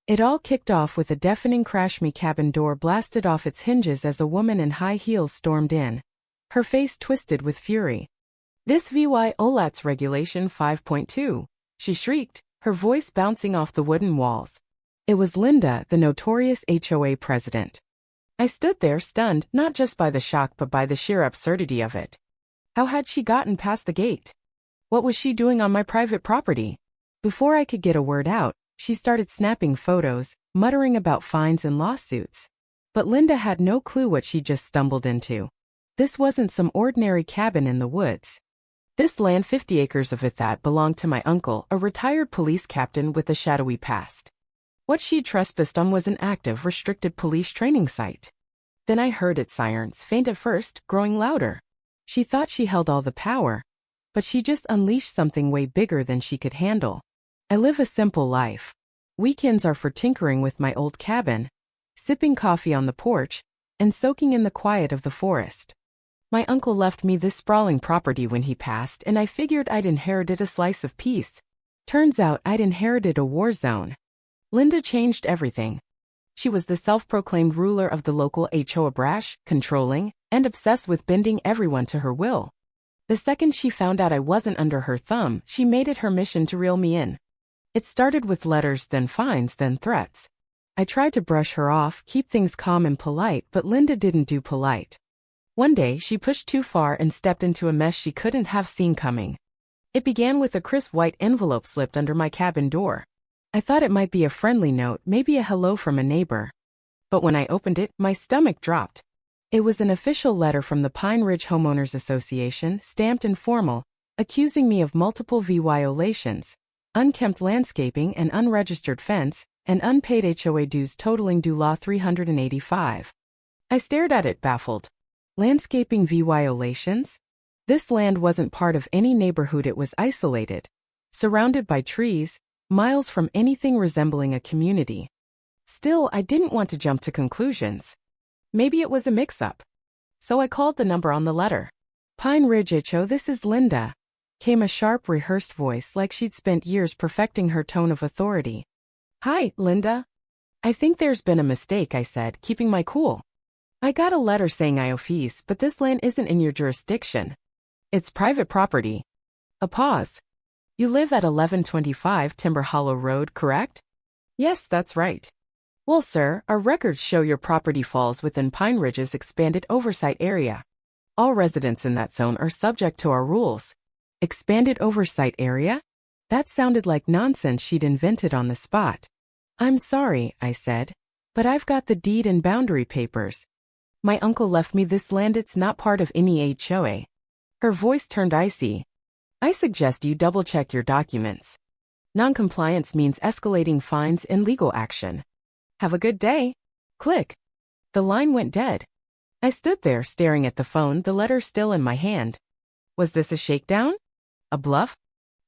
It all kicked off with a deafening crash. My cabin door blasted off its hinges as a woman in high heels stormed in, her face twisted with fury. "This VYOLAT's Regulation 5.2, she shrieked, her voice bouncing off the wooden walls. It was Linda, the notorious HOA president. I stood there stunned, not just by the shock but by the sheer absurdity of it. How had she gotten past the gate? What was she doing on my private property? Before I could get a word out, she started snapping photos, muttering about fines and lawsuits. But Linda had no clue what she just stumbled into. This wasn't some ordinary cabin in the woods. This land, 50 acres of it, that belonged to my uncle, a retired police captain with a shadowy past. What she'd trespassed on was an active, restricted police training site. Then I heard its sirens, faint at first, growing louder. She thought she held all the power, but she just unleashed something way bigger than she could handle. I live a simple life. Weekends are for tinkering with my old cabin, sipping coffee on the porch, and soaking in the quiet of the forest. My uncle left me this sprawling property when he passed, and I figured I'd inherited a slice of peace. Turns out I'd inherited a war zone. Linda changed everything. She was the self-proclaimed ruler of the local HOA, brash, controlling, and obsessed with bending everyone to her will. The second she found out I wasn't under her thumb, she made it her mission to reel me in. It started with letters, then fines, then threats. I tried to brush her off, keep things calm and polite, but Linda didn't do polite. One day, she pushed too far and stepped into a mess she couldn't have seen coming. It began with a crisp white envelope slipped under my cabin door. I thought it might be a friendly note, maybe a hello from a neighbor. But when I opened it, my stomach dropped. It was an official letter from the Pine Ridge Homeowners Association, stamped and formal, accusing me of multiple violations, unkempt landscaping and unregistered fence, and unpaid HOA dues totaling due law $385. I stared at it, baffled. Landscaping violations? This land wasn't part of any neighborhood, it was isolated, surrounded by trees, miles from anything resembling a community. Still, I didn't want to jump to conclusions. Maybe it was a mix-up. So I called the number on the letter. "Pine Ridge HO, this is Linda," came a sharp, rehearsed voice like she'd spent years perfecting her tone of authority. "Hi, Linda. I think there's been a mistake," I said, keeping my cool. "I got a letter saying I owe fees, but this land isn't in your jurisdiction. It's private property." A pause. "You live at 1125 Timber Hollow Road, correct?" "Yes, that's right." "Well, sir, our records show your property falls within Pine Ridge's expanded oversight area. All residents in that zone are subject to our rules." Expanded oversight area? That sounded like nonsense she'd invented on the spot. "I'm sorry," I said, "but I've got the deed and boundary papers. My uncle left me this land, it's not part of any HOA." Her voice turned icy. "I suggest you double-check your documents. Noncompliance means escalating fines and legal action. Have a good day." Click. The line went dead. I stood there staring at the phone, the letter still in my hand. Was this a shakedown? A bluff?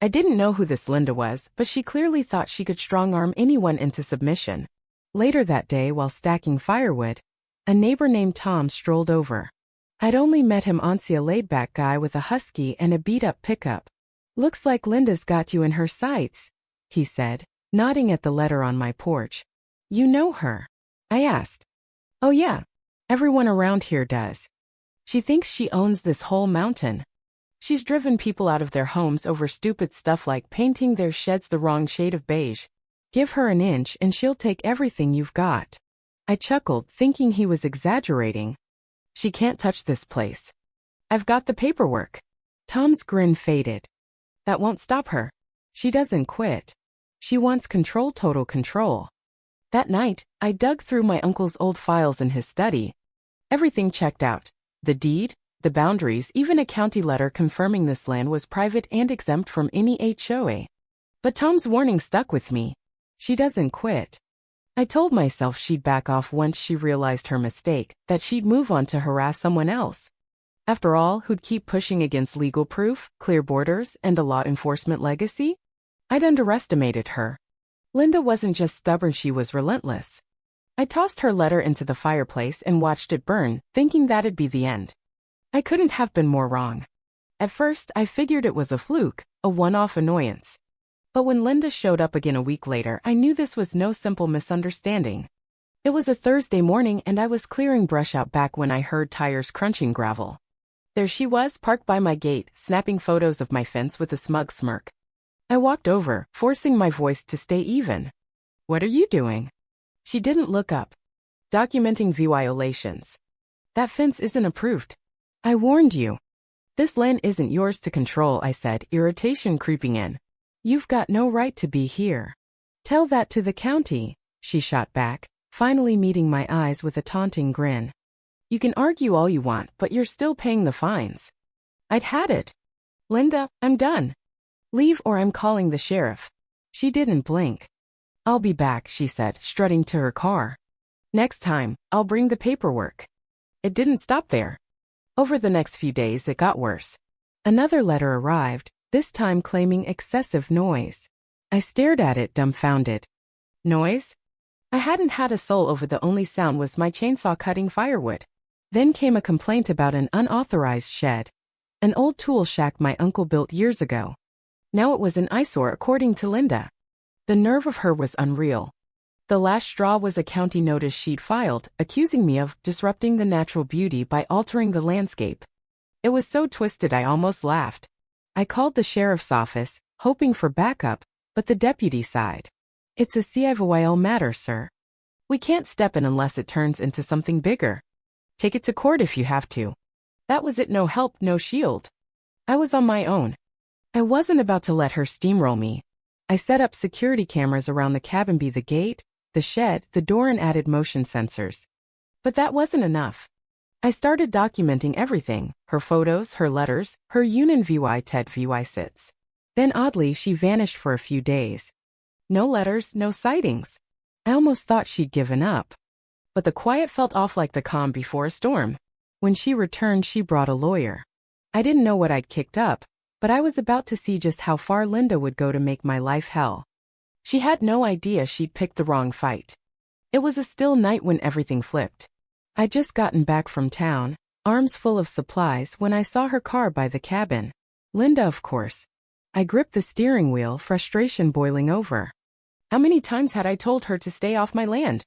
I didn't know who this Linda was, but she clearly thought she could strong-arm anyone into submission. Later that day, while stacking firewood, a neighbor named Tom strolled over. I'd only met him once, a laid-back guy with a husky and a beat-up pickup. "Looks like Linda's got you in her sights," he said, nodding at the letter on my porch. "You know her?" I asked. "Oh yeah. Everyone around here does. She thinks she owns this whole mountain. She's driven people out of their homes over stupid stuff like painting their sheds the wrong shade of beige. Give her an inch and she'll take everything you've got." I chuckled, thinking he was exaggerating. "She can't touch this place. I've got the paperwork." Tom's grin faded. "That won't stop her. She doesn't quit. She wants control, total control." That night, I dug through my uncle's old files in his study. Everything checked out. The deed, the boundaries, even a county letter confirming this land was private and exempt from any HOA. But Tom's warning stuck with me. She doesn't quit. I told myself she'd back off once she realized her mistake, that she'd move on to harass someone else. After all, who'd keep pushing against legal proof, clear borders, and a law enforcement legacy? I'd underestimated her. Linda wasn't just stubborn, she was relentless. I tossed her letter into the fireplace and watched it burn, thinking that'd be the end. I couldn't have been more wrong. At first, I figured it was a fluke, a one-off annoyance. But when Linda showed up again a week later, I knew this was no simple misunderstanding. It was a Thursday morning and I was clearing brush out back when I heard tires crunching gravel. There she was, parked by my gate, snapping photos of my fence with a smug smirk. I walked over, forcing my voice to stay even. "What are you doing?" She didn't look up. "Documenting violations. That fence isn't approved. I warned you." "This land isn't yours to control," I said, irritation creeping in. "You've got no right to be here." "Tell that to the county," she shot back, finally meeting my eyes with a taunting grin. "You can argue all you want, but you're still paying the fines." I'd had it. "Linda, I'm done. Leave or I'm calling the sheriff." She didn't blink. "I'll be back," she said, strutting to her car. "Next time, I'll bring the paperwork." It didn't stop there. Over the next few days it got worse. Another letter arrived, this time claiming excessive noise. I stared at it dumbfounded. Noise? I hadn't had a soul over. The only sound was my chainsaw cutting firewood. Then came a complaint about an unauthorized shed. An old tool shack my uncle built years ago. Now it was an eyesore according to Linda. The nerve of her was unreal. The last straw was a county notice she'd filed, accusing me of disrupting the natural beauty by altering the landscape. It was so twisted I almost laughed. I called the sheriff's office, hoping for backup, but the deputy sighed. "It's a civil matter, sir. We can't step in unless it turns into something bigger. Take it to court if you have to." That was it. No help, no shield. I was on my own. I wasn't about to let her steamroll me. I set up security cameras around the cabin, the gate, the shed, the door, and added motion sensors. But that wasn't enough. I started documenting everything, her photos, her letters, her Yunan VY Ted VY sits. Then oddly she vanished for a few days. No letters, no sightings. I almost thought she'd given up. But the quiet felt off like the calm before a storm. When she returned she brought a lawyer. I didn't know what I'd kicked up, but I was about to see just how far Linda would go to make my life hell. She had no idea she'd picked the wrong fight. It was a still night when everything flipped. I'd just gotten back from town, arms full of supplies, when I saw her car by the cabin. Linda, of course. I gripped the steering wheel, frustration boiling over. How many times had I told her to stay off my land?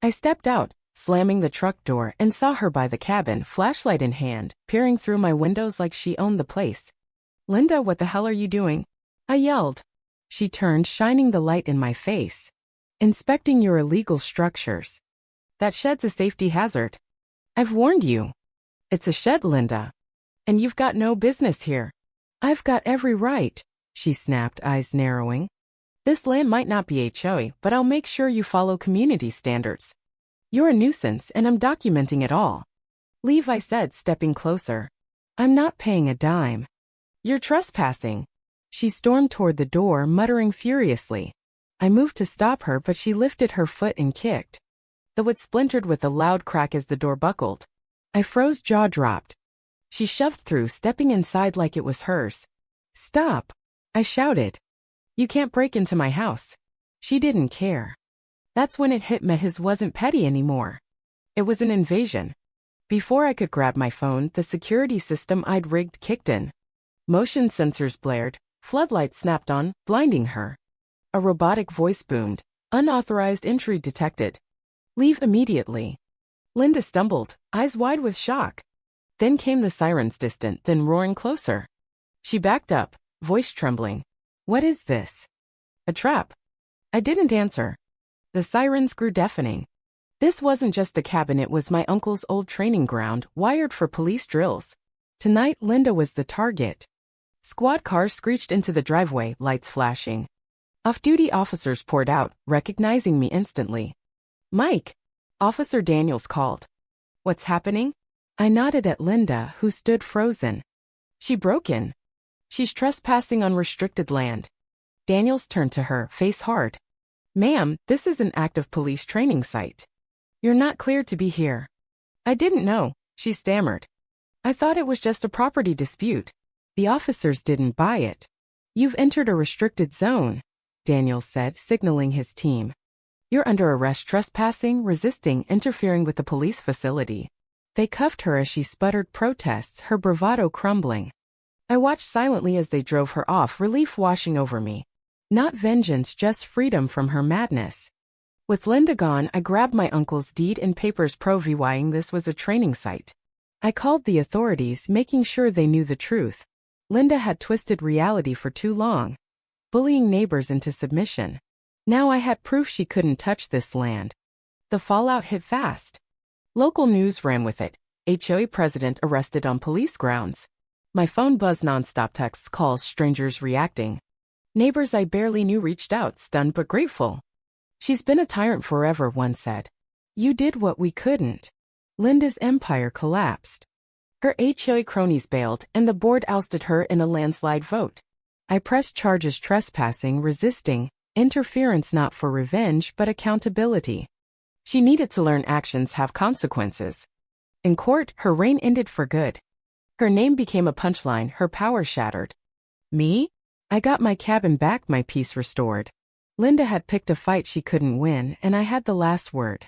I stepped out, slamming the truck door, and saw her by the cabin, flashlight in hand, peering through my windows like she owned the place. "Linda, what the hell are you doing?" I yelled. She turned, shining the light in my face. "Inspecting your illegal structures. That shed's a safety hazard. I've warned you." "It's a shed, Linda. And you've got no business here." "I've got every right," she snapped, eyes narrowing. "This land might not be HOA, but I'll make sure you follow community standards. You're a nuisance, and I'm documenting it all." "Leave," I said, stepping closer. "I'm not paying a dime." "You're trespassing." She stormed toward the door, muttering furiously. I moved to stop her, but she lifted her foot and kicked. The wood splintered with a loud crack as the door buckled. I froze, jaw dropped. She shoved through, stepping inside like it was hers. "Stop!" I shouted. "You can't break into my house." She didn't care. That's when it hit me. His wasn't petty anymore. It was an invasion. Before I could grab my phone, the security system I'd rigged kicked in. Motion sensors blared, floodlights snapped on, blinding her. A robotic voice boomed. "Unauthorized entry detected. Leave immediately." Linda stumbled, eyes wide with shock. Then came the sirens, distant, then roaring closer. She backed up, voice trembling. "What is this? A trap?" I didn't answer. The sirens grew deafening. This wasn't just a cabin, it was my uncle's old training ground, wired for police drills. Tonight Linda was the target. Squad cars screeched into the driveway, lights flashing. Off-duty officers poured out, recognizing me instantly. "Mike!" Officer Daniels called. "What's happening?" I nodded at Linda, who stood frozen. "She broke in. She's trespassing on restricted land." Daniels turned to her, face hard. "Ma'am, this is an active police training site. You're not cleared to be here." "I didn't know," she stammered. "I thought it was just a property dispute." The officers didn't buy it. "You've entered a restricted zone," Daniels said, signaling his team. "You're under arrest, trespassing, resisting, interfering with the police facility." They cuffed her as she sputtered protests, her bravado crumbling. I watched silently as they drove her off, relief washing over me. Not vengeance, just freedom from her madness. With Linda gone, I grabbed my uncle's deed and papers proving this was a training site. I called the authorities, making sure they knew the truth. Linda had twisted reality for too long, bullying neighbors into submission. Now I had proof she couldn't touch this land. The fallout hit fast. Local news ran with it. HOA president arrested on police grounds. My phone buzzed nonstop, texts, calls, strangers reacting. Neighbors I barely knew reached out, stunned but grateful. She's been a tyrant forever, one said. You did what we couldn't. Linda's empire collapsed. Her HOA cronies bailed, and the board ousted her in a landslide vote. I pressed charges: trespassing, resisting, interference, not for revenge but accountability. She needed to learn actions have consequences. In court, her reign ended for good. Her name became a punchline, her power shattered. Me? I got my cabin back, my peace restored. Linda had picked a fight she couldn't win, and I had the last word.